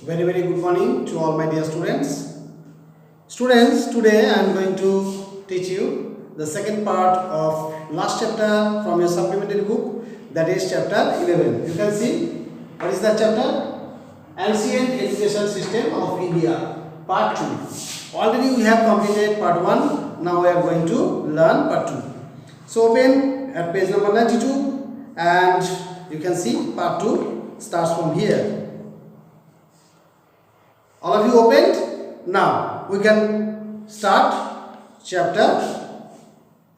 Very good morning to all my dear students. Students, today I am going to teach you the second part of last chapter from your supplementary book, that is chapter 11. You can see what is that chapter? Ancient Education System of India, part 2. Already we have completed part 1. Now we are going to learn part 2. So open at page number 92 and you can see part 2 starts from here. All of you opened? Now we can start chapter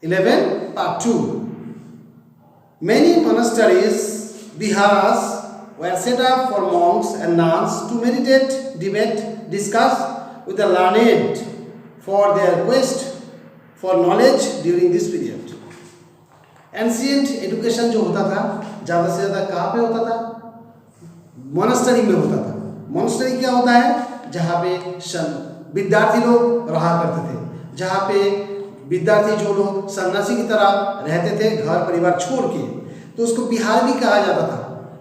11 part 2. Many monasteries, viharas, were set up for monks and nuns to meditate, debate, discuss with the learned for their quest for knowledge during this period. Ancient education जो होता था ज़्यादा से ज़्यादा कहाँ पे होता था? मोनास्टरी में होता था. मोनास्टरी क्या होता है? जहाँ पे विद्यार्थी लोग रहा करते थे, जहाँ पे विद्यार्थी जो लोग सन्यासी की तरह रहते थे घर परिवार छोड़ के, तो उसको बिहार भी कहा जाता था.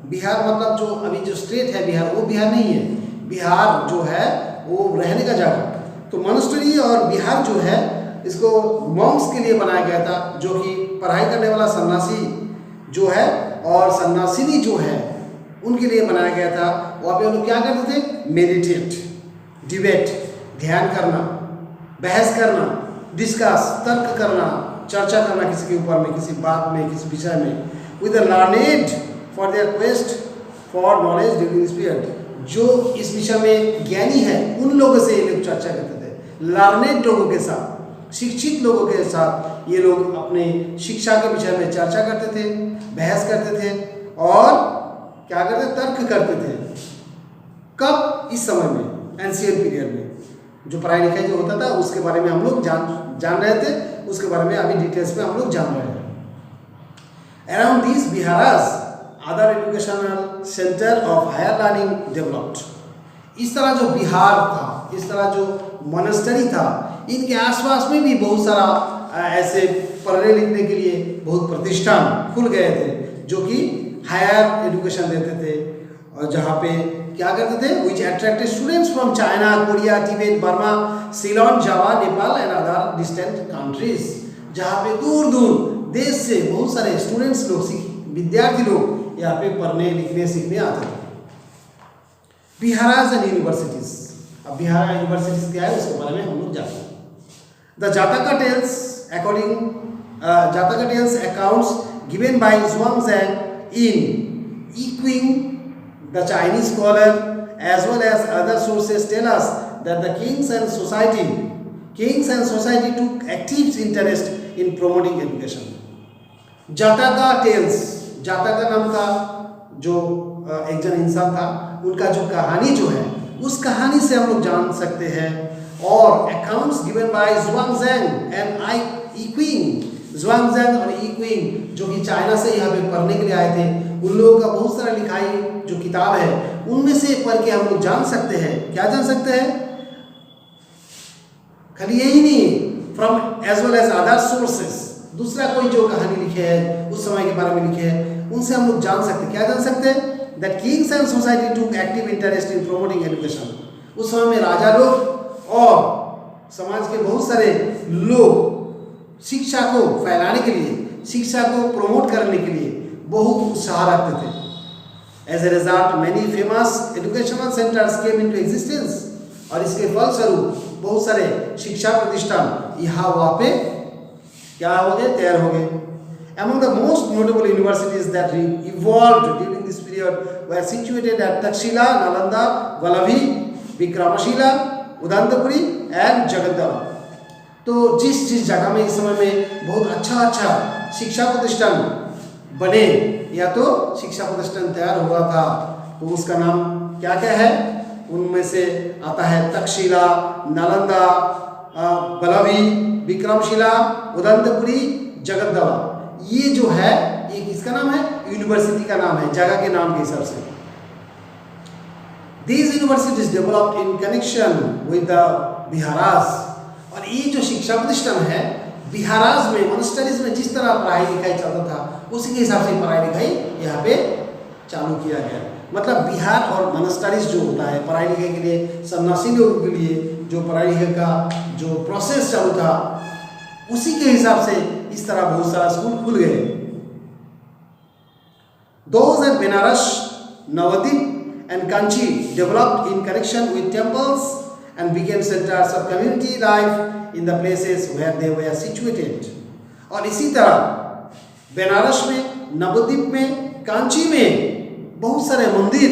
बिहार मतलब जो अभी जो स्टेट है बिहार, वो बिहार नहीं है. बिहार जो है वो रहने का जगह. तो मोनास्टरी और बिहार जो है इसको मॉन्क्स के लिए बनाया गया था, जो कि पढ़ाई करने वाला सन्यासी जो है और सन्यासिनी जो है उनके लिए बनाया गया था. वहाँ पे लोग क्या करते थे? मेडिटेट, डिबेट, ध्यान करना, बहस करना, डिस्कस, तर्क करना, चर्चा करना किसी के ऊपर में, किसी बात में, किसी विषय में, with the learned for their quest for knowledge during this period. जो इस विषय में ज्ञानी है उन लोगों से ये लोग चर्चा करते थे. लर्नेड लोगों के साथ, शिक्षित लोगों के साथ ये लोग अपने शिक्षा के विषय में चर्चा करते थे, बहस करते थे और क्या करते? तर्क करते थे. कब? इस समय में, एंशिएंट पीरियड में जो पढ़ाई लिखाई जो होता था उसके बारे में हम लोग जान रहे थे. उसके बारे में अभी डिटेल्स में हम लोग जान रहे हैं. Around this viharas other educational centre of higher learning developed. इस तरह जो बिहार था, इस तरह जो मोनास्टरी था, इनके आसपास में भी बहुत सारा ऐसे पढ़ने लिखने के लिए बहुत प्रतिष्ठान खुल गए थे जो कि हायर एजुकेशन देते थे और जहाँ पे क्या करते थे? विच attracted students from China, Korea, Tibet, Burma, Ceylon, Java, Nepal and other distant countries. जहाँ पे दूर दूर देश से बहुत सारे स्टूडेंट्स लोग, विद्यार्थी लोग यहाँ पे पढ़ने लिखने सीखने आते थे. बिहाराज एंड यूनिवर्सिटीज. अब बिहार यूनिवर्सिटीज क्या है उसके बारे में हम लोग जानते हैं. The Jataka tales Jataka tales accounts given by Xuanzang in Yiqing, the Chinese scholar, as well as other sources tell us that the kings and society took active interest in promoting education. जातका टेल्स, जातका नाम का जो एक जन इंसान था, उनका जो कहानी जो है उस कहानी से हम लोग जान सकते हैं. और accounts given by Xuanzang and Yiqing, Xuanzang और Yiqing जो कि चाइना से यहाँ पे पढ़ने के लिए आए थे, उन लोगों का बहुत सारा लिखाई जो किताब है उनमें से पढ़ के हम लोग जान सकते हैं. क्या जान सकते हैं? खाली यही नहीं, from as well as other sources, दूसरा कोई जो कहानी लिखे है उस समय के बारे में लिखे हैं उनसे हम लोग जान सकते हैं. क्या जान सकते हैं? दैट किंग्स एंड सोसाइटी टूक active interest in promoting education. उस समय में राजा लोग और समाज के बहुत सारे लोग शिक्षा को फैलाने के लिए, शिक्षा को प्रमोट करने के लिए बहुत उत्साह रखते थे. As a result many famous educational centres came into existence. और इसके फलस्वरूप बहुत सारे शिक्षा प्रतिष्ठान यहाँ वहाँ पे क्या हो गए? तैयार हो गए. Among the most notable universities that evolved during this period were situated at Takshila, Nalanda, Vallabhi, Vikramashila, Udantapuri and Jagadhara. तो जिस जगह में इस समय में बहुत अच्छा शिक्षा प्रतिष्ठान बने या तो शिक्षा प्रतिष्ठान तैयार हुआ था, तो उसका नाम क्या है? उनमें से आता है तक्षशिला, नालंदा, वल्लभी, विक्रमशिला, उदंतपुरी, जगद्दला. ये जो है ये किसका नाम है? यूनिवर्सिटी का नाम है, जगह के नाम के हिसाब से. These universities developed in connection with the viharas. और ये जो शिक्षा प्रतिष्ठान है बिहाराज में, मोनास्टरीज में जिस तरह पढ़ाई लिखाई चलता था उसी के हिसाब से पढ़ाई लिखाई यहाँ पे चालू किया गया. मतलब बिहार और मोनेस्टरीज जो होता है पढ़ाई लिखाई के लिए, सन्यासी लोगों के लिए जो पढ़ाई लिखाई का जो प्रोसेस चालू था, उसी के हिसाब से इस तरह बहुत सारा स्कूल खुल गए। Those at Benares, Navadip and Kanchi developed in connection with temples and became centers of community life in the places where they were situated. और इसी तरह बेनारस में, नवद्वीप में, कांची में बहुत सारे मंदिर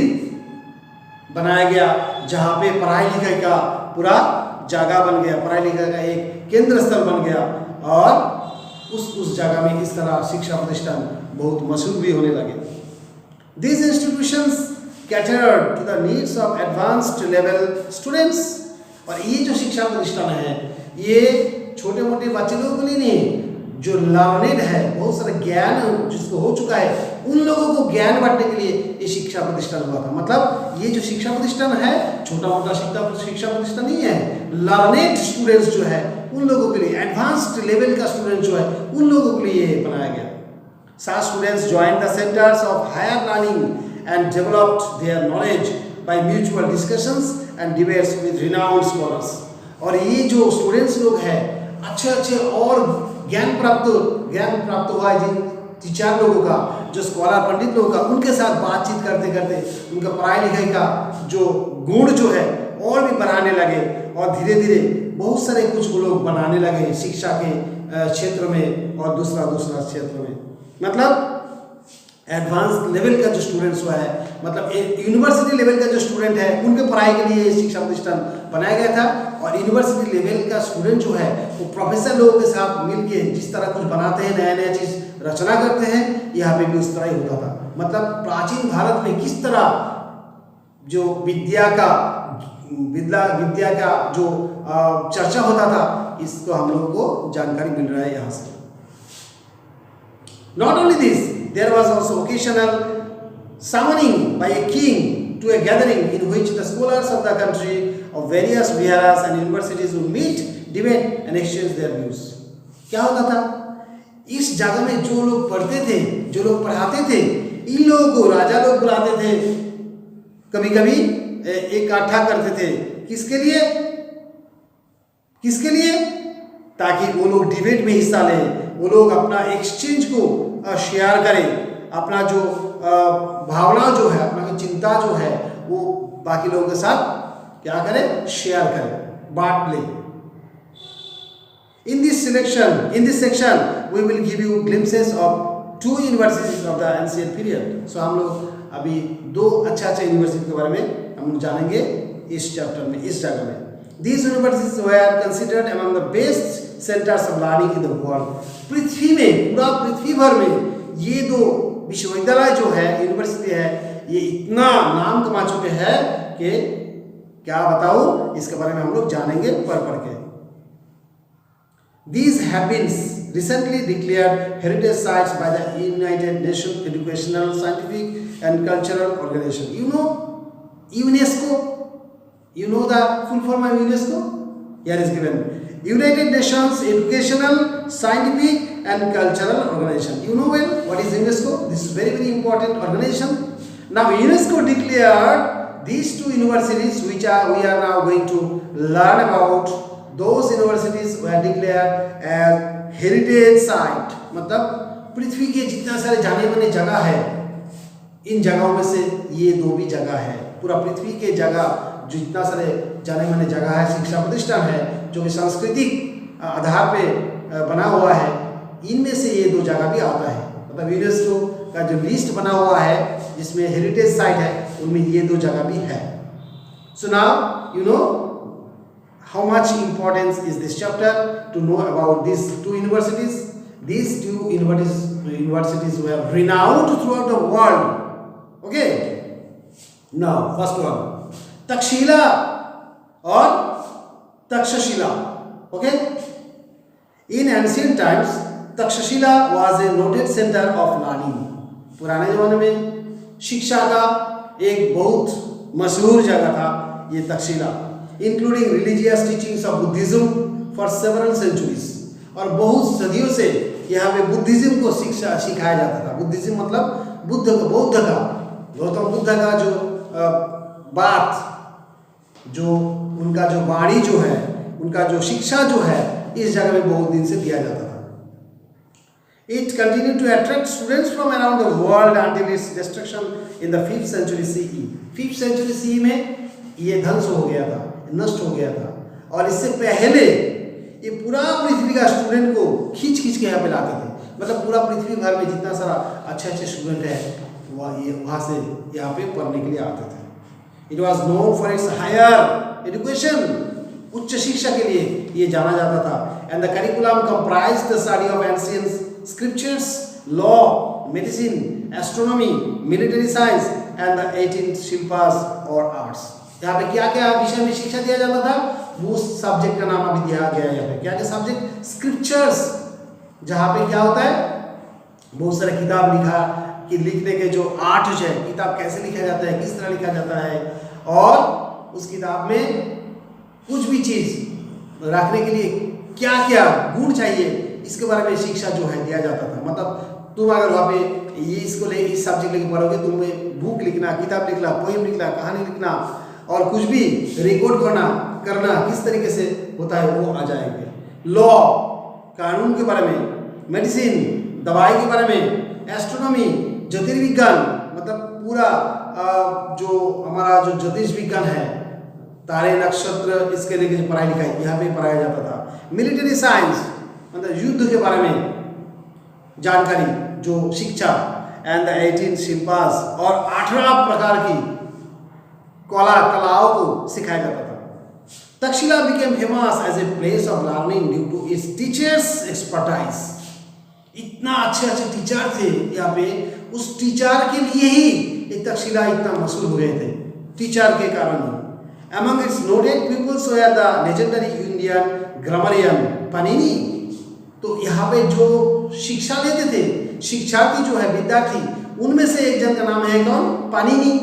बनाया गया जहाँ पे पढ़ाई लिखाई का पूरा जगह बन गया, पढ़ाई लिखाई का एक केंद्र स्थल बन गया और उस जगह में इस तरह शिक्षा प्रतिष्ठान बहुत मशहूर भी होने लगे। These institutions catered to the needs of advanced level students। और ये जो शिक्षा प्रतिष्ठान है ये छोटे मोटे बच्चे लोगों के लिए नहीं, जो लर्नेड है, बहुत सारा ज्ञान जिसको हो चुका है, उन लोगों को ज्ञान बांटने के लिए ये शिक्षा प्रतिष्ठान हुआ था। मतलब ये जो शिक्षा प्रतिष्ठान है छोटा मोटा शिक्षा प्रतिष्ठान नहीं है, लर्नेड स्टूडेंट्स जो है उन लोगों के लिए, एडवांस्ड लेवल का स्टूडेंट जो है उन लोगों के लिए ये बनाया गया। Such students joined the centers of higher learning and developed their knowledge by mutual discussions and debates with renowned scholars। और ये जो स्टूडेंट्स लोग हैं अच्छे और ज्ञान प्राप्त हुआ है जिन टीचर लोगों का, जो स्कॉलर पंडित लोगों का, उनके साथ बातचीत करते करते उनका पढ़ाई लिखाई का जो गुण जो है और भी बढ़ाने लगे और धीरे धीरे बहुत सारे कुछ लोग बनाने लगे शिक्षा के क्षेत्र में और दूसरा क्षेत्र में। मतलब एडवांस लेवल का जो स्टूडेंट्स हुआ है, मतलब यूनिवर्सिटी लेवल का जो स्टूडेंट है उनके पढ़ाई के लिए शिक्षा प्रतिष्ठान बनाया गया था। और यूनिवर्सिटी लेवल का स्टूडेंट जो है वो प्रोफेसर लोगों के साथ मिलके जिस तरह कुछ बनाते हैं, नया चीज़ रचना करते हैं, यहाँ पे भी उस तरह ही होता था। मतलब प्राचीन भारत में किस तरह जो विद्या का जो चर्चा होता था, इसको हम लोगों को जानकारी मिल रहा है यहाँ से। Not only this, there was also occasional summoning by a king to a gathering in which the scholars of the country of various viharas and universities would meet, debate and exchange their views। क्या होता था, इस जगह में जो लोग पढ़ते थे, जो लोग पढ़ाते थे, इन लोगों को राजा लोग बुलाते थे, कभी कभी इकट्ठा करते थे। किसके लिए? ताकि वो लोग डिबेट में हिस्सा लें, वो लोग अपना एक्सचेंज को शेयर करें, अपना जो भावना जो है, अपना जो चिंता जो है वो बाकी लोगों के साथ क्या करें, शेयर करें, बांट लें। In this section we will give you glimpses of 2 universities of the ancient period। So हम लोग अभी 2 अच्छे यूनिवर्सिटी के बारे में हम जानेंगे इस चैप्टर में, इस जगह में। These universities were considered among the best centers of learning in the world। पृथ्वी में, पूरा पृथ्वी भर में ये 2 विश्वविद्यालय जो है, यूनिवर्सिटी है, ये इतना नाम कमा चुके हैं कि क्या बताऊं, इसके बारे में हम लोग जानेंगे पढ़ के। These have been recently declared heritage sites by the United Nations Educational, Scientific and Cultural Organization। You know UNESCO? You know the full form of UNESCO? Here is given: United Nations Educational, Scientific and Cultural Organization। You know well what is UNESCO? This is very important organization। Now UNESCO declared these 2 universities which we are now going to learn about। Those universities were declared as heritage site। मतलब पृथ्वी के जितना सारे जाने माने जगह है, इन जगहों में से ये 2 भी जगह है। पूरा पृथ्वी के जगह जो जितना सारे जाने माने जगह है, शिक्षा प्रतिष्ठान है, जो कि सांस्कृतिक आधार पे बना हुआ है, इनमें से ये 2 जगह भी आता है। मतलब यूनेस्को का जो लिस्ट बना हुआ है जिसमें हेरिटेज साइट है, उनमें ये 2 जगह भी है। So now you know how much importance is this chapter to know about these 2 universities। These 2 universities were renowned throughout the world। Okay, now first one, Takshashila और Takshashila. Okay, in ancient times Takshashila was a noted center of learning। पुराने जमाने में शिक्षा का एक बहुत मशहूर जगह था ये Takshashila, including religious teachings of Buddhism for several centuries। और बहुत सदियों से यहाँ पे बुद्धिज्म को शिक्षा सिखाया जाता था। बुद्धिज्म मतलब बौद्ध का गौतम बुद्ध का जो बात, जो उनका जो वाणी जो है, उनका जो शिक्षा जो है, इस जगह में बहुत दिन से दिया जाता था। It continued to attract students from around the world until its destruction in the 5th century CE. 5th century CE में ये ध्वंस हो गया था, नष्ट हो गया था। और इससे पहले ये पूरा पृथ्वी का स्टूडेंट को खींच के यहाँ पे लाते थे। मतलब पूरा पृथ्वी भर में जितना सारा अच्छे स्टूडेंट है वहाँ से यहाँ पे पढ़ने के लिए आते थे। It was known for its higher education, उच्च शिक्षा के लिए ये जाना जाता था। And the curriculum comprised the study of ancient scriptures, law, medicine, astronomy, military science and the 18 Shilpa's और arts। यहाँ पे क्या क्या विषय में शिक्षा दिया जाता था, वो सब्जेक्ट का नाम अभी दिया गया है यहाँ पे। क्या क्या सब्जेक्ट? स्क्रिप्चर्स, जहाँ पे क्या होता है, बहुत सारे किताब लिखने के जो आर्ट है, किताब कैसे लिखा जाता है, किस तरह लिखा जाता है, और उस किताब में कुछ भी चीज रखने के लिए क्या क्या गुण चाहिए, इसके बारे में शिक्षा जो है दिया जाता था। मतलब तुम अगर वहाँ पे ये इसको ले इस सब्जेक्ट लेके पढ़ोगे, तुम्हें बुक लिखना, किताब लिखना, पोएम लिखना, कहानी लिखना और कुछ भी रिकॉर्ड करना किस तरीके से होता है वो आ जाएंगे। लॉ, कानून के बारे में, मेडिसिन, दवाई के बारे में, एस्ट्रोनॉमी, ज्योतिर्विज्ञान, मतलब पूरा जो हमारा जो ज्योतिष विज्ञान है, तारे नक्षत्र, इसके लेके जो पढ़ाई लिखाई यहाँ पे पढ़ाया जाता था। मिलिट्री साइंस, मतलब युद्ध के बारे में जानकारी, जो शिक्षा, एंड द 18 शिल्पास, और 18 प्रकार की कलाओं को सिखाया जाता था। Takshashila became famous as a place of learning due to its teachers' expertise. इतना अच्छे टीचर थे यहाँ पे, उस टीचर के लिए ही ये तक्षशिला इतना मशहूर हो गए थे, टीचर के कारण ही। Among its noted pupils were the legendary Indian grammarian Panini। तो यहाँ पे जो शिक्षा लेते थे शिक्षार्थी जो है, विद्यार्थी, उनमें से एक जन का नाम है कौन? पानिनी।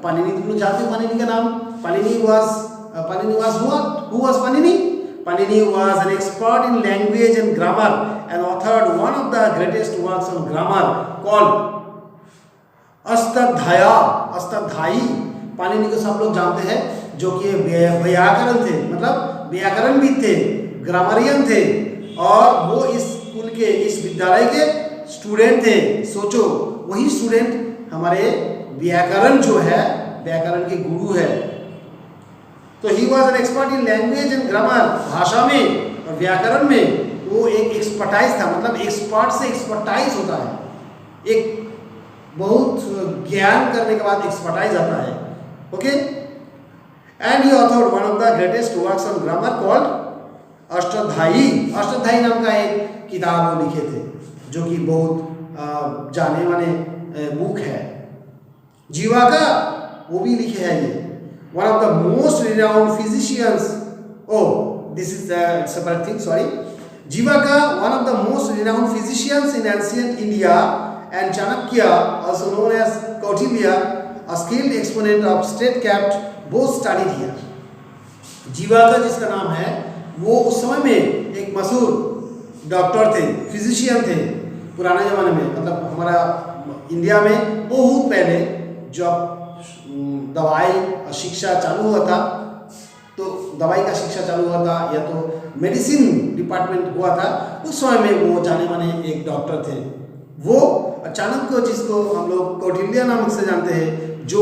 पानिनी तुम लोग जानते हो पानिनी का नाम? Panini was what? Who was Panini? Panini was an expert in language and grammar and authored one of the greatest works on grammar called Ashtadhyayi. Panini को सब लोग जानते हैं, जो कि व्याकरण थे, मतलब व्याकरणविद थे, ग्रामरियन थे, और वो इस स्कूल के, इस विद्यालय के स्टूडेंट थे। सोचो, वही स्टूडेंट हमारे व्याकरण जो है, व्याकरण के गुरु है। तो he was an expert in language and grammar, भाषा में और व्याकरण में वो एक एक्सपर्टाइज था। मतलब एक्सपर्ट से एक्सपर्टाइज होता है, एक बहुत ज्ञान करने के बाद एक्सपर्टाइज आता है। Okay, and he authored one of the greatest works on grammar called Ashtadhyayi. Ashtadhyayi नाम का एक किताब वो लिखे थे, जो कि बहुत जाने माने बुक है। जीवाका वो भी लिखे हैं ये। One of the most renowned physicians, this is separate thing, sorry. Jivaka one of the most renowned physicians in ancient India and Chanakya, also known as Kautilya, a skilled exponent of statecraft, both studied here। जीवाका जिसका नाम है, वो उस समय में एक मशहूर doctor थे, फिजिशियन थे पुराने ज़माने में। मतलब हमारा इंडिया में बहुत पहले जब दवाई और शिक्षा चालू हुआ था, तो दवाई का शिक्षा चालू हुआ था या तो मेडिसिन डिपार्टमेंट हुआ था, उस समय में वो जाने माने एक डॉक्टर थे। वो चाणक्य, जिसको हम लोग कौटिल्य नाम से जानते हैं, जो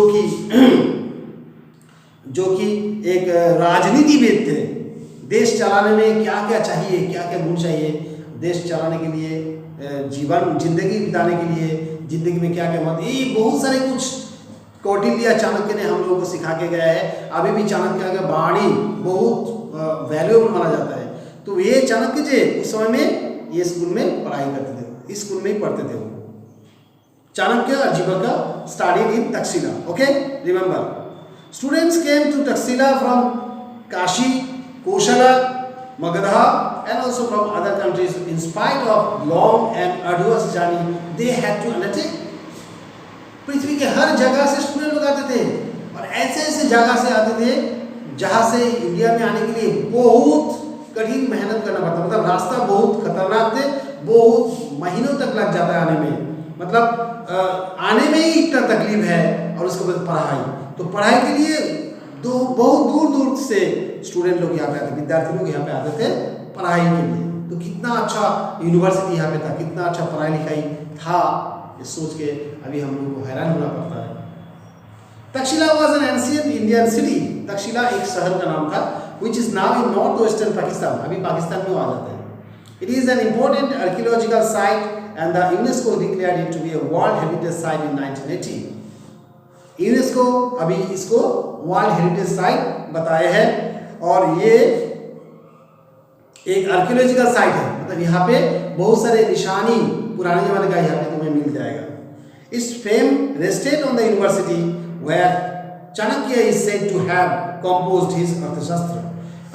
कि एक राजनीतिविद थे। देश चलाने में क्या क्या चाहिए, क्या क्या गुण चाहिए, देश चलाने के लिए, जिंदगी बिताने के लिए, जिंदगी में क्या क्या मत, ये बहुत सारे कुछ कौटिल्य चाणक्य ने हम लोगों को सिखा के गया है। अभी भी चाणक्य का वाणी बहुत वैल्यूएबल माना जाता है। तो ये चाणक्य जी उस समय में ये स्कूल में पढ़ाई करते थे, इस स्कूल में ही पढ़ते थे वो। चाणक्य और Jivaka studied in Takshashila. Okay, remember, students came to Takshashila from Kashi, Koshala, Magadha, and also from other countries. In spite of long and arduous journey they had to undertake। पृथ्वी के हर जगह से स्टूडेंट लोग आते थे, और ऐसे जगह से आते थे जहाँ से इंडिया में आने के लिए बहुत कठिन मेहनत करना पड़ता। मतलब रास्ता बहुत खतरनाक थे, बहुत महीनों तक लग जाता है आने में। मतलब आने में ही इतना तकलीफ है, और उसके बाद पढ़ाई। तो पढ़ाई के लिए बहुत दूर दूर से स्टूडेंट लोग यहाँ पे आते, विद्यार्थी लोग यहाँ पे आते थे पढ़ाई के लिए। तो कितना अच्छा यूनिवर्सिटी यहाँ पे था, कितना अच्छा पढ़ाई लिखाई था, ये सोच के अभी हम लोग को हैरान होना पड़ता है। Taxila was an ancient Indian city. Taxila एक शहर का नाम था, which is now in north western Pakistan, अभी पाकिस्तान में आ जाते हैं। It is an important archaeological site and the UNESCO declared it to be a world heritage site in 1980। UNESCO अभी इसको वर्ल्ड हेरिटेज साइट बताया है, और ये एक आर्कियोलॉजिकल साइट है, मतलब यहाँ पे बहुत सारे निशानी पुराने जमाने का यहाँ पे तुम्हें मिल जाएगा। इस fame rested on the university where Chanakya is said to have composed his Arthashastra.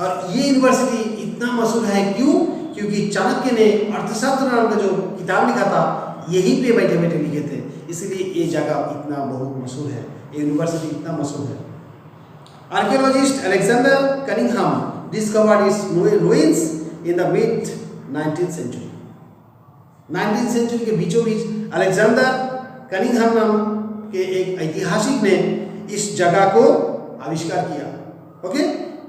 और ये यूनिवर्सिटी इतना मशहूर है क्यों? क्योंकि चाणक्य ने अर्थशास्त्र नाम का जो किताब लिखा था यहीं पे बैठे बैठे लिखे थे, इसलिए ये जगह इतना बहुत मशहूर है, ये यूनिवर्सिटी इतना मशहूर है। Archaeologist Alexander Cunningham discovered its ruins in the mid 19th century. 19th century के बीचों बीच अलेक्जेंडर कनिंघम नाम के एक ऐतिहासिक ने इस जगह को आविष्कार किया। ओके,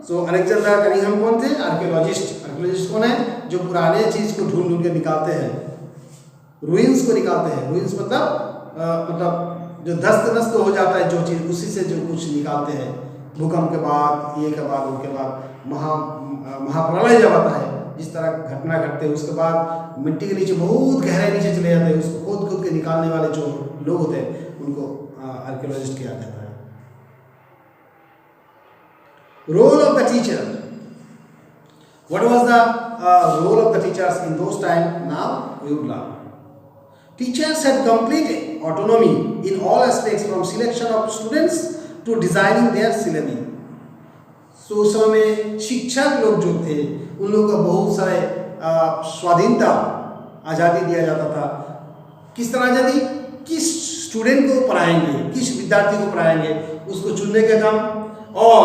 सो अलेक्जेंडर कनिंघम कौन थे? आर्कियोलॉजिस्ट। आर्कियोलॉजिस्ट कौन है? जो पुराने चीज को ढूंढ ढूंढ के निकालते हैं, रुइंस को निकालते हैं। रुइंस मतलब जो धस्त नस्त हो जाता है जो चीज, उसी से जो कुछ निकालते हैं। भूकंप के बाद, ये के बाद, उनके बाद महाप्रलय जब आता है, जिस तरह घटना घटते हैं, उसके बाद मिट्टी के नीचे बहुत गहराई नीचे चले जाते हैं, उसको खोद खोद के निकालने वाले जो लोग होते हैं उनको आर्कियोलॉजिस्ट किया जाता है। Role of the teacher. What was the role of the teachers in those times? Now we would learn. Teachers had complete autonomy in all aspects, from selection of students to designing their syllabi. So उस समय में शिक्षक लोग जो थे उन लोगों को बहुत सारे स्वाधीनता, आज़ादी दिया जाता था। किस तरह आज़ादी? किस स्टूडेंट को पढ़ाएंगे, किस विद्यार्थी को पढ़ाएंगे, उसको चुनने का काम, और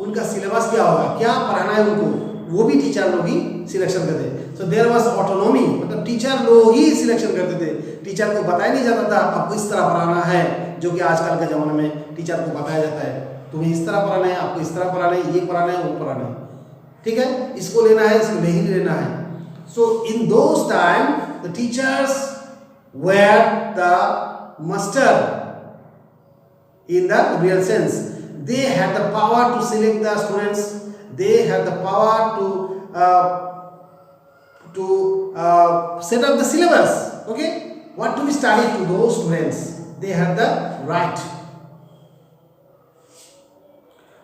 उनका सिलेबस क्या होगा, क्या पढ़ाना है उनको, वो भी टीचर लोग ही सिलेक्शन करते। सो देयर वाज ऑटोनॉमी, मतलब टीचर लोग ही सिलेक्शन करते थे। टीचर को बताया नहीं जाता था आपको इस तरह पढ़ाना है, जो कि आजकल के ज़माने में टीचर को बताया जाता है तुम्हें इस तरह पढ़ाना है, आपको इस तरह पढ़ाना है, ये पढ़ाना है, वो पढ़ाना है, ठीक है, इसको लेना है, इसको नहीं लेना है। So in those time the teachers were the master in the real sense. They had the power to select the students. They had the power to set up the syllabus. Okay, what to be studied to those students. They had the right.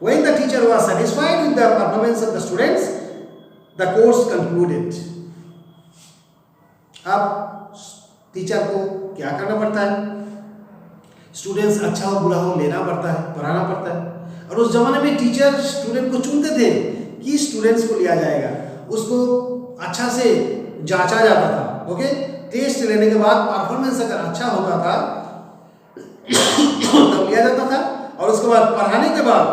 When the teacher was satisfied with the performance of the students, the course concluded. अब teacher को क्या करना पड़ता है? Students अच्छा हो बुरा हो लेना पड़ता है, पढ़ाना पड़ता है। और उस जमाने में टीचर स्टूडेंट को चुनते थे कि स्टूडेंट्स को लिया जाएगा, उसको अच्छा से जांचा जाता था। ओके, टेस्ट लेने के बाद परफॉर्मेंस अगर अच्छा होता था तब लिया जाता था, और उसके बाद पढ़ाने के बाद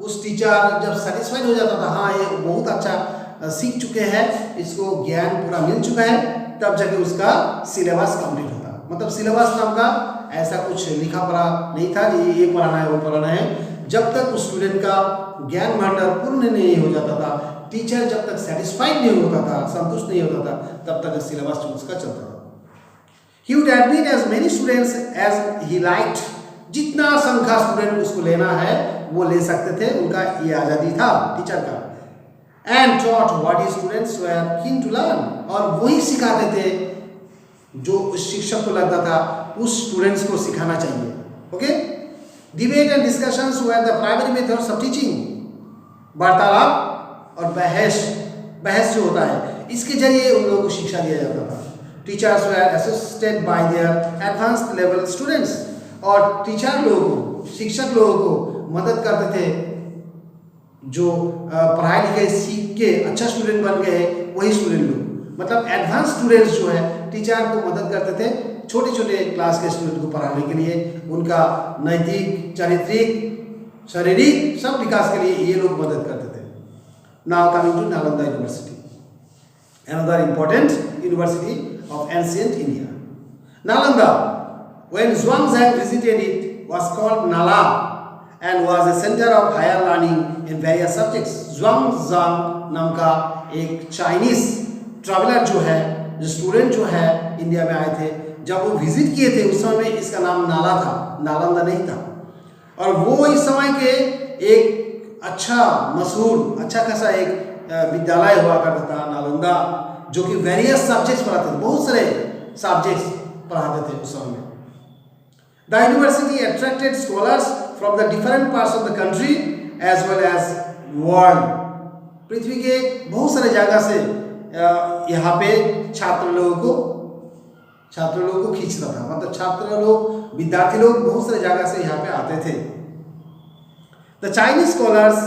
उस टीचर जब सेटिस्फाइड हो जाता था, हाँ ये बहुत अच्छा सीख चुके हैं, इसको ज्ञान पूरा मिल चुका है, तब जाके उसका सिलेबस कंप्लीट होता। मतलब सिलेबस नाम का ऐसा कुछ लिखा पढ़ा नहीं था कि ये पढ़ाना है, वो पढ़ाना है। जब तक उस स्टूडेंट का ज्ञान भंडार पूर्ण नहीं हो जाता था, टीचर जब तक सेटिस्फाइड नहीं होता था, संतुष्ट नहीं होता था, तब तक सिलेबस उसका चलता था। He would admit as many students as he liked. जितना संख्या स्टूडेंट उसको लेना है वो ले सकते थे, उनका ये आज़ादी था टीचर का। And taught what his students were keen to learn. और वही सिखाते थे जो उस शिक्षक को लगता था उस स्टूडेंट्स को सिखाना चाहिए। Okay, debate and discussions were the primary methods of teaching. वार्तालाप और बहस जो होता है, इसके जरिए उन लोगों को शिक्षा दिया जाता था। Teachers were assisted by there advanced level students. और टीचर लोगों को, शिक्षक लोगों को मदद करते थे जो पढ़ाई लिखाई सीख के अच्छा स्टूडेंट बन गए, वही स्टूडेंट लोग, मतलब एडवांस स्टूडेंट्स जो है टीचर को मदद करते थे छोटे छोटे क्लास के स्टूडेंट को पढ़ाने के लिए, उनका नैतिक, चारित्रिक, शारीरिक सब विकास के लिए ये लोग मदद करते थे। Now coming to Nalanda university, another important university of ancient India. Nalanda, when Zhuangzhang visited it, was called Nala and was a center of higher learning in various subjects. Zhuangzang नाम का एक चाइनीज ट्रैवलर जो है, जो student जो है India में आए थे, जब वो विजिट किए थे उस समय में इसका नाम नाला था, नालंदा नहीं था। और वो इस समय के एक अच्छा मशहूर अच्छा खासा एक विद्यालय हुआ करता था नालंदा, जो कि वेरियस सब्जेक्ट्स पढ़ाते थे, बहुत सारे सब्जेक्ट्स पढ़ाते थे उस समय में। The university attracted scholars from the different parts of the country as well as world. पृथ्वी के बहुत सारे जगह से यहाँ पे छात्र लोगों को खींचता था, मतलब छात्र लोग, विद्यार्थी लोग बहुत सारे जगह से यहाँ पे आते थे। The Chinese scholars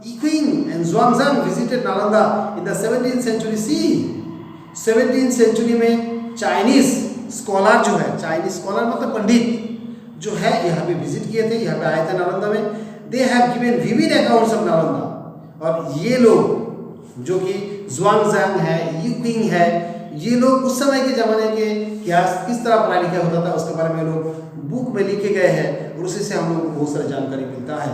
Yiqing and Zhuangzang visited Nalanda in the 17th century CE. 17th century में चाइनीज स्कॉलर जो है, चाइनीज स्कॉलर मतलब पंडित जो है यहाँ पे विजिट किए थे, यहाँ पे आए थे नालंदा में। They have given vivid accounts of Nalanda, और ये लोग जो कि ज़ुआंगज़ांग है, यीक्विंग है, ये लोग उस समय के ज़माने के क्या किस तरह पढ़ाई लिखाई होता था उसके बारे में लोग बुक में लिखे गए हैं, और उसी से हम लोग को बहुत सारी जानकारी मिलता है।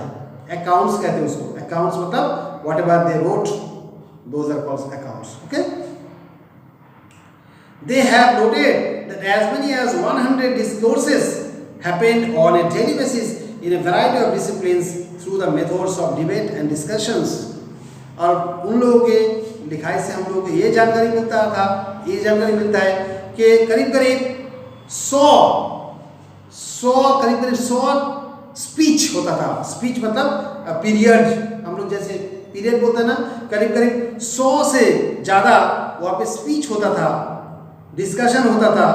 अकाउंट्स कहते हैं उसको, अकाउंट्स मतलब whatever they wrote, those are called accounts. Okay, they have noted that as many as 100 discourses happened on a daily basis in a variety of disciplines through the methods of debate and discussions। और उन लोगों के लिखाई से हम लोगों को ये जानकारी मिलता है कि करीब करीब 100 स्पीच होता था। स्पीच मतलब पीरियड, हम लोग जैसे पीरियड बोलते हैं ना, करीब करीब 100 से ज़्यादा वहाँ पे स्पीच होता था, डिस्कशन होता था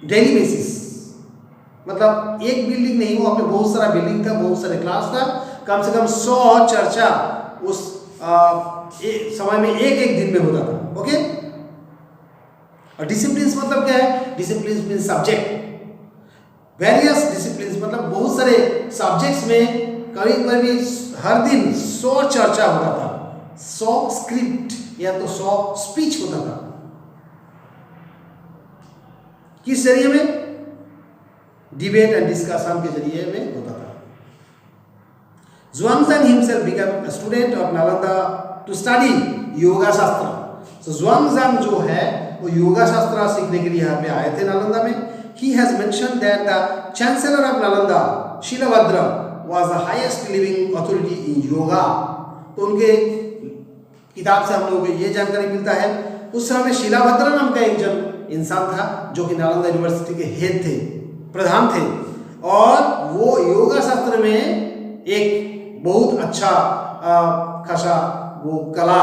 डेली बेसिस। मतलब एक बिल्डिंग नहीं, वहाँ पे बहुत सारा बिल्डिंग था, बहुत सारे क्लास था, कम से कम 100 चर्चा उस समय में एक दिन में होता था। ओके, और डिसिप्लिन्स मतलब क्या है? Disciplines mean subject, various disciplines मतलब बहुत सारे सब्जेक्ट्स में करीब हर दिन 100 चर्चा होता था, 100 स्क्रिप्ट या तो 100 स्पीच होता था। किस जरिए में? डिबेट एंड डिस्कशन के जरिए में होता था। Zhuangzang himself became a student of Nalanda to study yoga शास्त्र। So Zhuangzang जो है वो योगा शास्त्र सीखने के लिए यहाँ पे आए थे नालंदा में। He has mentioned that the chancellor of Nalanda, Shilabhadra, was the highest living authority in yoga। तो उनके किताब से हम लोगों को ये जानकारी मिलता है, उस समय में शिलाभद्र नाम का एक जन इंसान था जो कि नालंदा यूनिवर्सिटी के हेड थे, प्रधान थे, और वो योगा शास्त्र में एक बहुत अच्छा खासा वो कला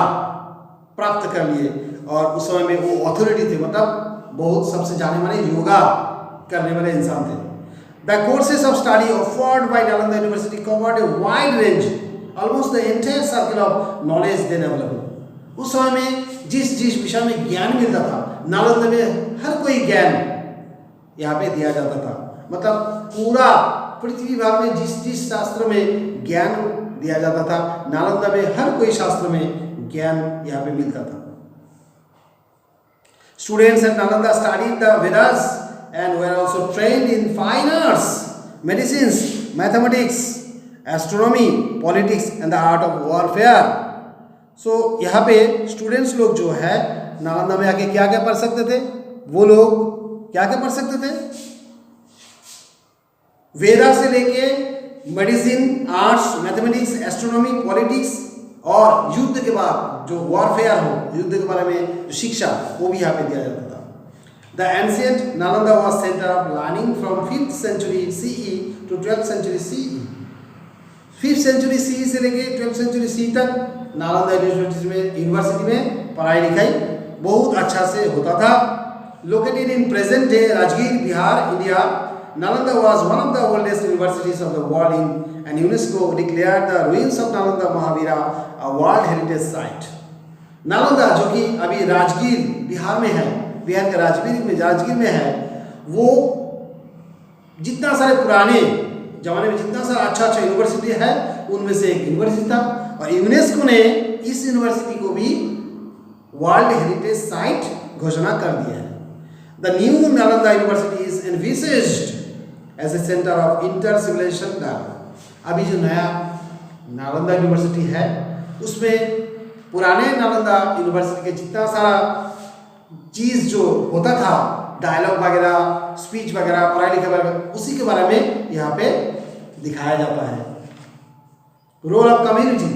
प्राप्त कर लिए, और उस समय में वो अथॉरिटी थे, मतलब बहुत सबसे जाने माने योगा करने वाले इंसान थे। The courses of study offered by Nalanda University covered a wide range, almost the entire circle of knowledge then available। उस समय में जिस विषय में ज्ञान मिलता था नालंदा में, हर कोई ज्ञान यहाँ पे दिया जाता था। मतलब पूरा पृथ्वी भाग में जिस शास्त्र में ज्ञान दिया जाता था, नालंदा में हर कोई शास्त्र में ज्ञान यहाँ पे मिलता था। Students at Nalanda studied the Vedas and were also trained in fine arts, medicines, mathematics, astronomy, politics and the art of warfare। So यहाँ पे स्टूडेंट्स लोग जो है नालंदा में आके क्या क्या पढ़ सकते थे? वो लोग क्या क्या पढ़ सकते थे? वेदा से लेके medicine, arts, mathematics, astronomy, politics, और युद्ध के बाद जो वॉरफेयर हो, युद्ध के बारे में शिक्षा, वो भी यहाँ पे दिया जाता था। The ancient Nalanda was centre of learning from 5th century CE to 12th century CE। 5th century CE से लेके 12th century CE तक नालंदा यूनिवर्सिटी में पढ़ाई लिखाई बहुत अच्छा से होता था। Located in present day Rajgir, Bihar, India, Nalanda was one of the oldest universities of the world and UNESCO declared the ruins of Nalanda Mahavira a World Heritage Site। Nalanda जो कि अभी राजगीर बिहार में है, बिहार के राजगीर में है, वो जितना सारे पुराने जमाने में जितना सारा अच्छा यूनिवर्सिटी है उनमें से एक यूनिवर्सिटी था, और यूनेस्को ने इस यूनिवर्सिटी को भी वर्ल्ड हेरिटेज साइट घोषणा कर दिया है। The new Nalanda University is envisaged as a centre of inter civilisation dialogue. अभी जो नया नालंदा यूनिवर्सिटी है उसमें पुराने नालंदा यूनिवर्सिटी के जितना सारा चीज़ जो होता था, डायलॉग वगैरह, स्पीच वगैरह, पढ़ाई लिखाई वगैरह, उसी के बारे में यहाँ पे दिखाया जाता है। रोल ऑफ कम्युनिटी,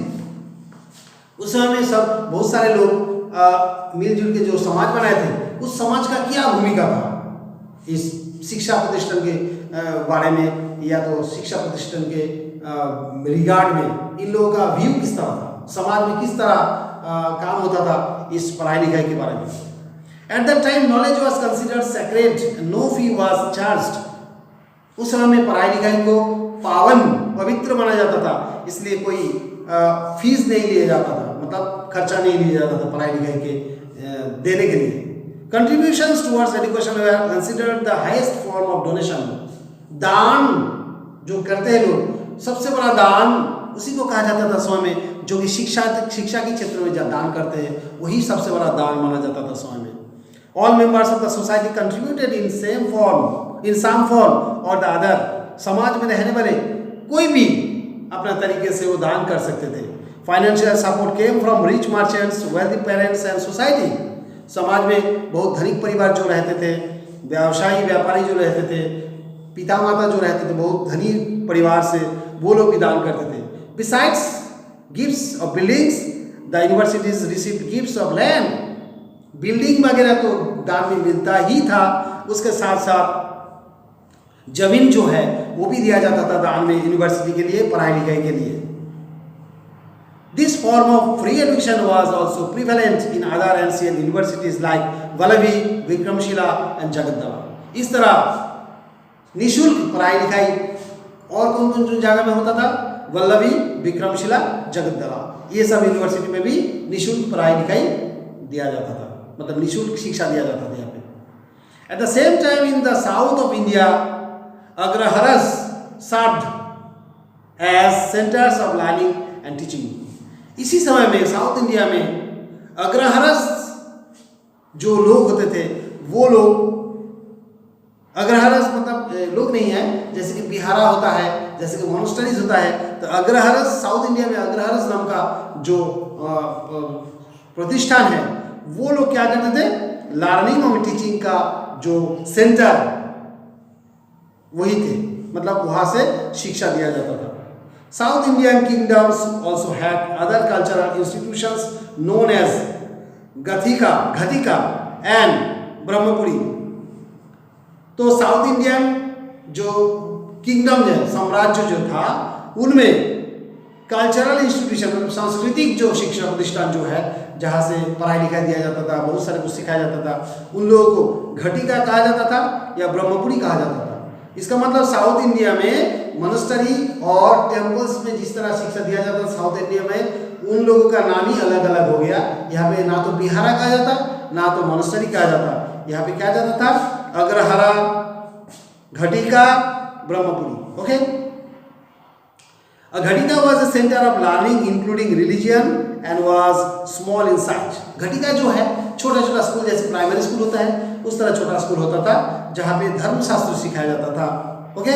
उस समय में सब बहुत सारे लोग मिलजुल के जो समाज बनाए थे, उस समाज का क्या भूमिका था इस शिक्षा प्रतिष्ठान के बारे में, या तो शिक्षा प्रतिष्ठान के रिगार्ड में इन लोगों का व्यू किस तरह था, समाज में किस तरह काम होता था इस पढ़ाई लिखाई के बारे में। At that time knowledge was considered sacred, no fee was charged. उस समय में पढ़ाई लिखाई को पावन पवित्र माना जाता था, इसलिए कोई फीस नहीं लिया जाता था, मतलब खर्चा नहीं लिया जाता था पढ़ाई लिखाई के देने के लिए। Contributions towards education were considered the highest form of donation. दान जो करते हैं लोग, सबसे बड़ा दान उसी को कहा जाता था समय में, जो कि शिक्षा के क्षेत्र में जब दान करते हैं वही सबसे बड़ा दान माना जाता था समय में। All members of the society contributed in some form और द अदर। समाज में रहने वाले कोई भी अपने तरीके से वो दान कर सकते थे। Financial support came from rich merchants, wealthy parents and society. समाज में बहुत धनिक परिवार जो रहते थे, व्यवसायी व्यापारी जो रहते थे, पिता माता जो रहते थे बहुत धनी परिवार से, वो लोग भी दान करते थे। Besides gifts of buildings, the universities received gifts of land. Building वगैरह तो दान में मिलता ही था, उसके साथ साथ जमीन जो है वो भी दिया जाता था दान में यूनिवर्सिटी के लिए, पढ़ाई लिखाई के लिए। This form of free education was also prevalent in other ancient universities like Vallabhi, Vikramshila and Jagaddala. इस तरह निःशुल्क पढ़ाई लिखाई और कौन कौन जगह में होता था? वल्लभी, विक्रमशिला, जगद्दला, ये सब यूनिवर्सिटी में भी निःशुल्क पढ़ाई लिखाई दिया जाता था, मतलब निःशुल्क शिक्षा दिया जाता था यहाँ पे। At the same time in the south of India Agraharas served as centers of learning and teaching. इसी समय में साउथ इंडिया में अग्रहारस जो लोग होते थे, वो लोग, अग्रहारस मतलब लोग नहीं है, जैसे कि बिहारा होता है, जैसे कि मोनेस्टरीज होता है, तो अग्रहारस साउथ इंडिया में अग्रहारस नाम का जो प्रतिष्ठान है, वो लोग क्या करते थे? लर्निंग और टीचिंग का जो सेंटर वही थे, मतलब वहाँ से शिक्षा दिया जाता था। South Indian kingdoms also had other cultural institutions known as ghatika and Brahmapuri. तो साउथ इंडियन जो किंगडम है, साम्राज्य जो था, उनमें कल्चरल इंस्टीट्यूशन मतलब सांस्कृतिक जो शिक्षा प्रतिष्ठान जो है, जहाँ से पढ़ाई लिखाई दिया जाता था, बहुत सारे कुछ सिखाया जाता था, उन लोगों को घटिका कहा जाता था या ब्रह्मपुरी कहा जाता था। इसका मतलब साउथ इंडिया में मोनेस्टरी और टेम्पल्स में जिस तरह शिक्षा दिया जाता था साउथ इंडिया में, उन लोगों का नाम ही अलग अलग हो गया। यहाँ पे ना तो बिहारा कहा जाता, ना तो मोनेस्टरी कहा जाता, यहाँ पे क्या जाता था? Agrahara, ghatika, Brahmapuri. Okay, ghatika was a centre of learning including religion and was small in size. Ghatika जो है छोटा छोटा स्कूल, जैसे प्राइमरी स्कूल होता है उस तरह छोटा स्कूल होता था, जहाँ पे धर्मशास्त्र सिखाया जाता था। Okay,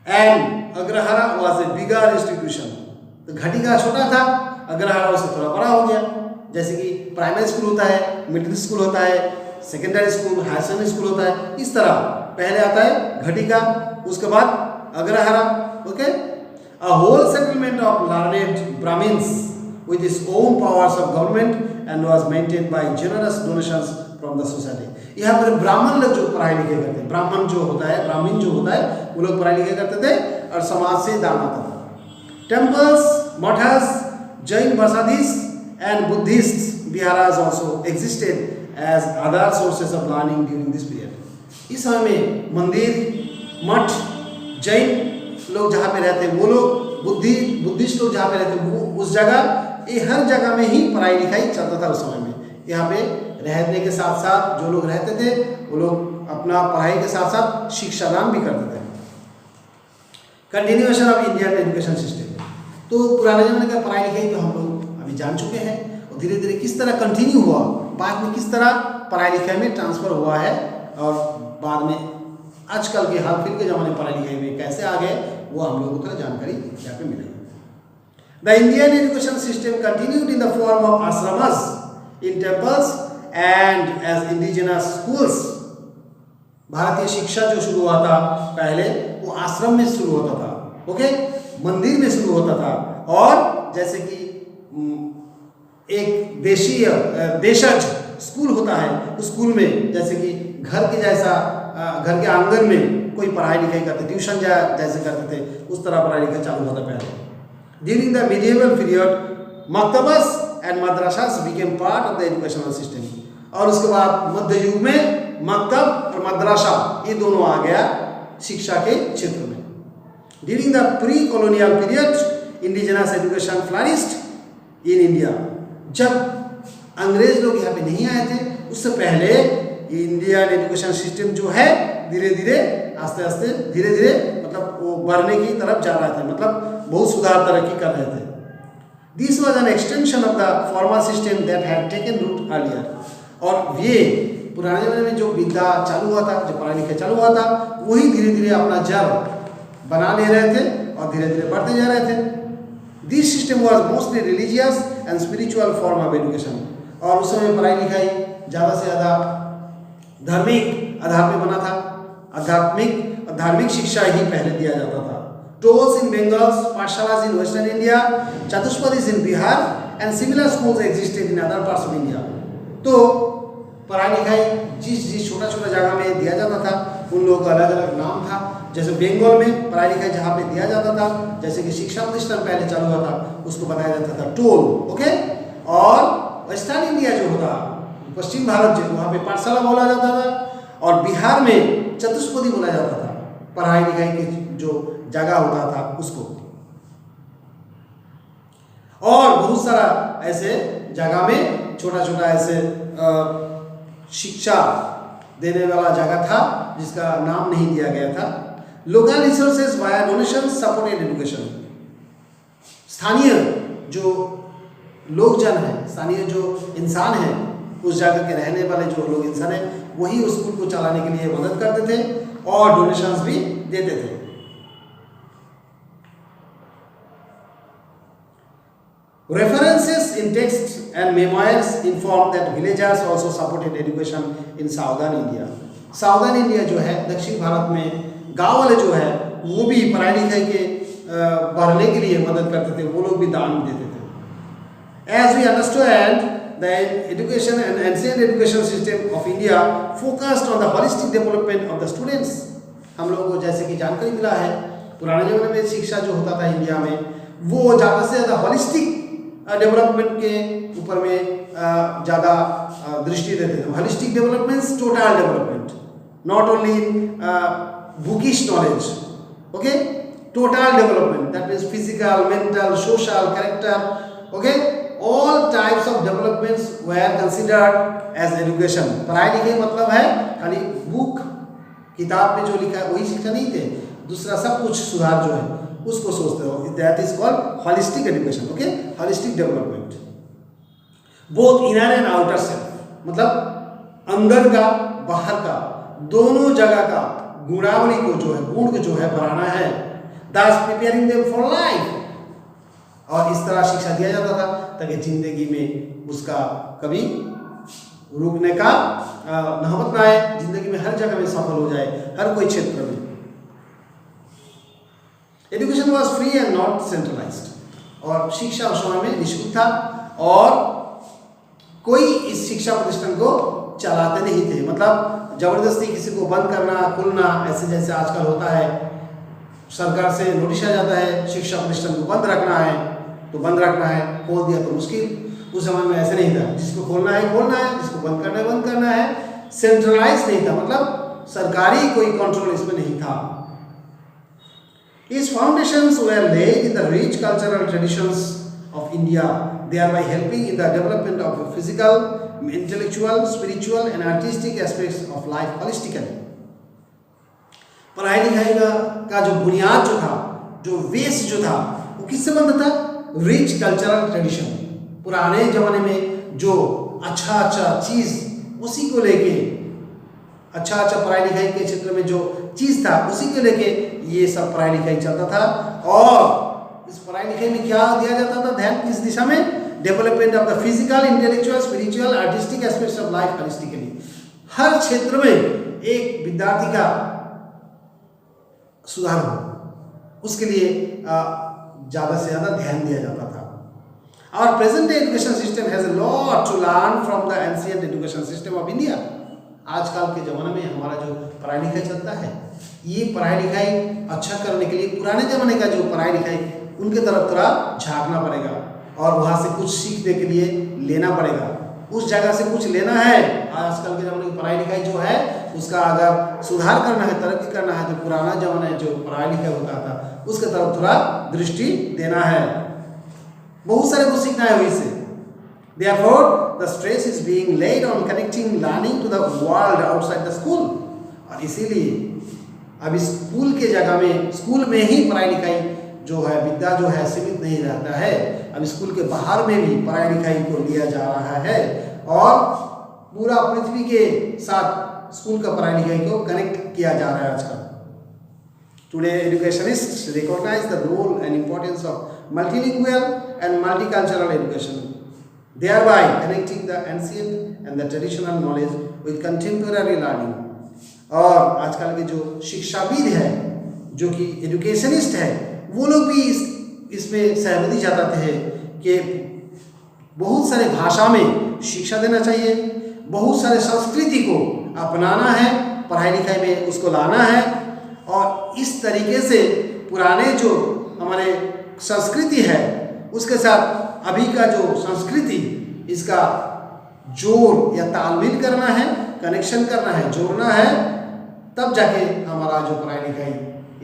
and Agrahara was a bigger institution. तो घटिका छोटा था, अग्रहारा उससे थोड़ा बड़ा हो गया। जैसे कि प्राइमरी स्कूल होता है, मिडिल स्कूल होता है, secondary school, higher secondary school होता है, इस तरह पहले आता है घटिका, उसके बाद Agrahara. Okay, a whole settlement of learned Brahmins with its own powers of government and was maintained by generous donations from the society। यहाँ पर ब्राह्मण लोग जो पढ़ाई लिखाई करते हैं, ब्राह्मण जो होता है, वो लोग पढ़ाई लिखाई करते थे और समाज से दान आता था। Temples, mathas, Jain basadis and Buddhist viharas also existed as other sources of learning during this period। इस समय में मंदिर, मठ, जैन लोग जहाँ पे रहते हैं वो लोग, बुद्धिस्ट लोग जहाँ पे रहते हैं वो उस जगह, ये हर जगह में ही पढ़ाई लिखाई चलता था उस समय में। यहाँ पे रहने के साथ साथ जो लोग रहते थे वो लोग अपना पढ़ाई के साथ साथ शिक्षादान भी करते थे। Continuation of Indian education system. तो पुराने जमाने का पढ़ाई लिखाई तो हम लोग अभी जान चुके हैं, और धीरे धीरे किस तरह कंटिन्यू हुआ, बाद में किस तरह पढ़ाई लिखाई में ट्रांसफर हुआ है, और बाद में आजकल के हाल फिर के ज़माने में पढ़ाई लिखाई में कैसे आ गए, वो हम लोगों को थोड़ा जानकारी यहाँ पे मिलेगी। The Indian education system continued in the form of ashramas in temples and as indigenous schools. भारतीय शिक्षा जो शुरू हुआ था पहले, वो आश्रम में शुरू होता था, ओके, मंदिर में शुरू होता था, और जैसे कि एक देशज स्कूल होता है, उस स्कूल में जैसे कि घर के जैसा, घर के आंगन में कोई पढ़ाई लिखाई करते, ट्यूशन जैसे करते थे, उस तरह पढ़ाई लिखाई चालू होता पहले। During the medieval period maktabs and madrasas became part of the educational system. और उसके बाद मध्य युग में मक्तब और मदरसा ये दोनों आ गया शिक्षा के क्षेत्र में। During the pre colonial period indigenous education flourished in India. जब अंग्रेज लोग यहाँ पे नहीं आए थे, उससे पहले इंडियन एजुकेशन सिस्टम जो है धीरे धीरे आस्ते आस्ते धीरे धीरे मतलब वो बढ़ने की तरफ जा रहे थे, मतलब बहुत सुधार तरक्की कर रहे थे। This was an extension of the formal system that had taken root earlier. और ये पुराने ज़माने में जो विद्या चालू हुआ था, जो पढ़ाई लिखाई चालू हुआ था, वही धीरे धीरे अपना जड़ बना ले रहे थे और धीरे धीरे बढ़ते जा रहे थे। This system was mostly religious and spiritual form of education. और उस समय पढ़ाई लिखाई ज़्यादा से ज़्यादा धार्मिक आधार पे बना था, आध्यात्मिक और धार्मिक शिक्षा ही पहले दिया जाता था। Tols in Bengal, pathshalas in western India, chatushpadis in Bihar and similar schools existed in other parts of India. तो पढ़ाई लिखाई जिस छोटा छोटा जगह में दिया जाता था, उन लोगों का अलग अलग नाम था। जैसे बंगाल में पढ़ाई लिखाई जहाँ पे दिया जाता था, जैसे कि शिक्षा प्रतिष्ठान पहले चालू हुआ था, उसको बताया जाता था टोल, ओके। और वेस्टर्न इंडिया जो होता, पश्चिम भारत जो, वहाँ पे पाठशाला बोला जाता था, और बिहार में चतुष्पदी बोला जाता था, पढ़ाई लिखाई की जो जगह होता था उसको। और बहुत सारा ऐसे जगह में छोटा छोटा ऐसे शिक्षा देने वाला जगह था जिसका नाम नहीं दिया गया था। Local resources via donation supported education. स्थानीय जो लोकजन है, स्थानीय जो इंसान है, उस जगह के रहने वाले जो लोग इंसान हैं, वही उस स्कूल को चलाने के लिए मदद करते थे और डोनेशंस भी देते थे। References in texts and memoirs inform that villagers also supported education in southern India. Southern India जो है, दक्षिण भारत में गांव वाले जो है, वो भी पढ़ाई लिखाई के बढ़ने के लिए मदद करते थे, वो लोग भी दान देते थे। As we understand, the education and ancient education system of India focused on the holistic development of the students. हम लोगों को जैसे कि जानकारी मिला है, पुराने ज़माने में शिक्षा जो होता था इंडिया में, वो ज़्यादा से ज़्यादा होलिस्टिक डेवलपमेंट के ऊपर में ज़्यादा दृष्टि देते थे। Holistic development, total development, not only bookish knowledge, okay, total development, that means physical, mental, social, character, okay, all types of developments were considered as education. पढ़ाई लिखाई मतलब है खाली बुक किताब में जो लिखा है वही शिक्षा नहीं थे, दूसरा सब कुछ सुधार जो है उसको सोचते हो। That is called holistic education, okay, holistic development. Both inner and outer self, मतलब अंदर का बाहर का दोनों जगह का गुणावली को जो है, गुण को जो है बढ़ाना है। thus preparing them for life. और इस तरह शिक्षा दिया जाता था ताकि जिंदगी में उसका कभी रुकने का नौबत ना आए, जिंदगी में हर जगह में सफल हो जाए, हर कोई क्षेत्र में। Education was free and not centralised. और शिक्षा उस समय में निःशुल्क था और कोई इस शिक्षा प्रतिष्ठान को चलाते नहीं थे, मतलब जबरदस्ती किसी को बंद करना खोलना ऐसे जैसे आजकल होता है। सरकार से नोटिस आ जाता है शिक्षा प्रतिष्ठान को बंद रखना है तो बंद रखना है, खोल दिया तो मुश्किल। उस समय में ऐसे नहीं था, जिसको खोलना है, जिसको बंद करना है। सेंट्रलाइज नहीं था, मतलब सरकारी कोई कंट्रोल इसमें नहीं था। Its foundations were laid in the rich cultural traditions of India, thereby helping in the development of physical, intellectual, spiritual and artistic aspects of life holistically. पढ़ाई लिखाई का जो बुनियाद जो था, जो बेस जो था, वो किससे बनता था? Rich cultural tradition. पुराने जमाने में जो अच्छा चीज़ उसी को लेके अच्छा अच्छा पढ़ाई लिखाई के क्षेत्र में जो चीज़ था उसी को लेके ये सब पढ़ाई लिखाई चलता था। और इस पढ़ाई लिखाई में क्या दिया जाता था, ध्यान किस दिशा में, development of the physical, intellectual, spiritual, artistic aspects of life holistically. हर क्षेत्र में एक विद्यार्थी का सुधार हो, उसके लिए ज़्यादा से ज़्यादा ध्यान दिया जाता था। Our present day education system has a lot to learn from the ancient education system of India. आजकल के ज़माने में हमारा जो पढ़ाई लिखाई चलता है, ये पढ़ाई लिखाई अच्छा करने के लिए पुराने ज़माने का जो पढ़ाई लिखाई उनके तरफ थोड़ा झांकना पड़ेगा और वहाँ से कुछ सीखने के लिए लेना पड़ेगा। उस जगह से कुछ लेना है। आजकल के ज़माने की पढ़ाई लिखाई जो है उसका अगर सुधार करना है, तरक्की करना है, तो पुराना ज़माना जो पढ़ाई लिखाई होता था उसके तरफ थोड़ा दृष्टि देना है। बहुत सारे कुछ सीखना है वहीं से। Therefore, the stress is being laid on connecting learning to the world outside the school. और इसीलिए अब स्कूल के जगह में, स्कूल में ही पढ़ाई लिखाई जो है, विद्या जो है सीमित नहीं रहता है। अब स्कूल के बाहर में भी पढ़ाई लिखाई को लिया जा रहा है और पूरा पृथ्वी के साथ स्कूल का पढ़ाई लिखाई को कनेक्ट किया जा रहा है आजकल। Today, educationists recognize the role and importance of multilingual and multicultural education, thereby connecting the ancient and the traditional knowledge with contemporary learning. और आजकल के जो शिक्षाविद है, जो कि एजुकेशनिस्ट है, वो लोग भी इसमें सहमति जताते हैं कि बहुत सारे भाषा में शिक्षा देना चाहिए, बहुत सारे संस्कृति को अपनाना है, पढ़ाई लिखाई में उसको लाना है और इस तरीके से पुराने जो हमारे संस्कृति है उसके साथ अभी का जो संस्कृति, इसका जोड़ या तालमेल करना है, कनेक्शन करना है, जोड़ना है, तब जाके हमारा जो पढ़ाई लिखाई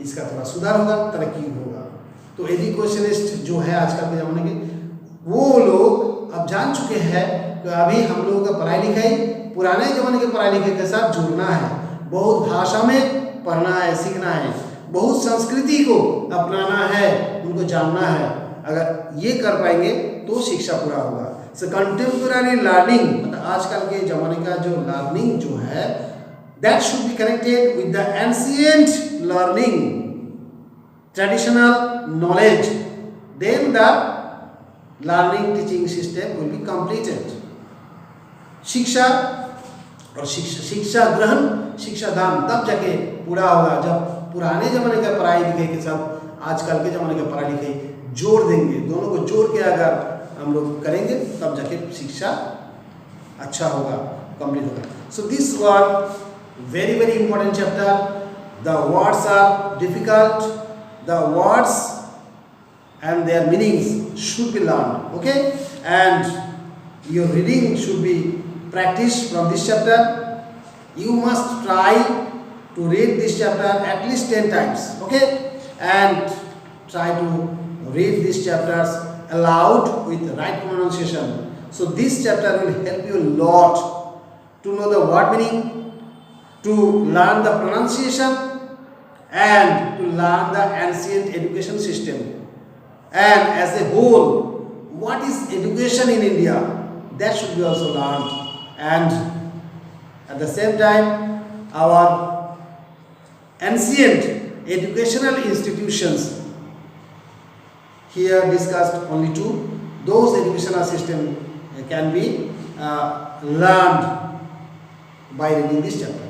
इसका थोड़ा सुधार होगा, तरक्की होगा। तो एजुकेशनिस्ट जो है आजकल के ज़माने के, वो लोग अब जान चुके हैं कि अभी हम लोगों का पढ़ाई लिखाई पुराने ज़माने के पढ़ाई लिखाई के साथ जुड़ना है, बहुत भाषा में पढ़ना है, सीखना है, बहुत संस्कृति को अपनाना है, उनको जानना है। अगर ये कर पाएंगे तो शिक्षा पूरा होगा। सो कंटेम्पोररी लर्निंग, मतलब आजकल के ज़माने का जो लर्निंग जो है, that should be connected with the ancient learning, traditional knowledge, then the learning teaching system will be completed. शिक्षा और शिक्षा ग्रहण, शिक्षा दान तब जाके पूरा होगा जब पुराने ज़माने का पढ़ाई लिखाई के साथ आजकल के ज़माने का पढ़ाई लिखाई जोड़ देंगे, दोनों को जोड़ के अगर हम लोग करेंगे तब जाके शिक्षा अच्छा होगा, कंप्लीट होगा। So this one very very important chapter. The words are difficult, the words and their meanings should be learned, okay, and your reading should be practiced from this chapter. You must try to read this chapter at least 10 times, okay, and try to read these chapters aloud with right pronunciation. So this chapter will help you a lot to know the word meaning, to learn the pronunciation, and to learn the ancient education system, and as a whole what is education in India, that should be also learned. And at the same time our ancient educational institutions, here discussed only two, those educational system can be learned by reading this chapter.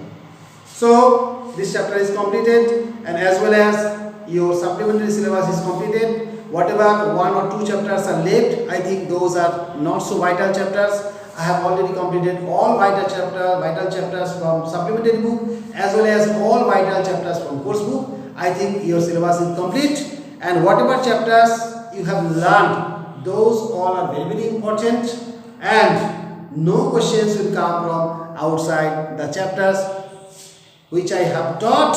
So this chapter is completed, and as well as your supplementary syllabus is completed. Whatever one or two chapters are left, I think those are not so vital chapters. I have already completed all vital chapters from supplementary book as well as all vital chapters from course book. I think your syllabus is complete, and whatever chapters you have learned, those all are very very important, and no questions will come from outside the chapters which I have taught.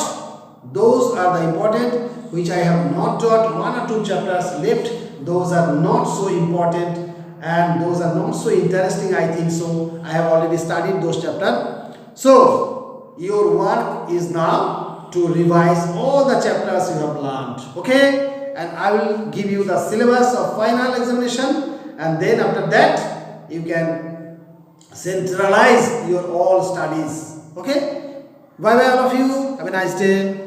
Those are the important. Which I have not taught, one or two chapters left, those are not so important and those are not so interesting, I think so. I have already studied those chapters. So your work is now to revise all the chapters you have learned, okay, and I will give you the syllabus of final examination, and then after that you can centralize your all studies, okay. Bye bye all of you. Have a nice day.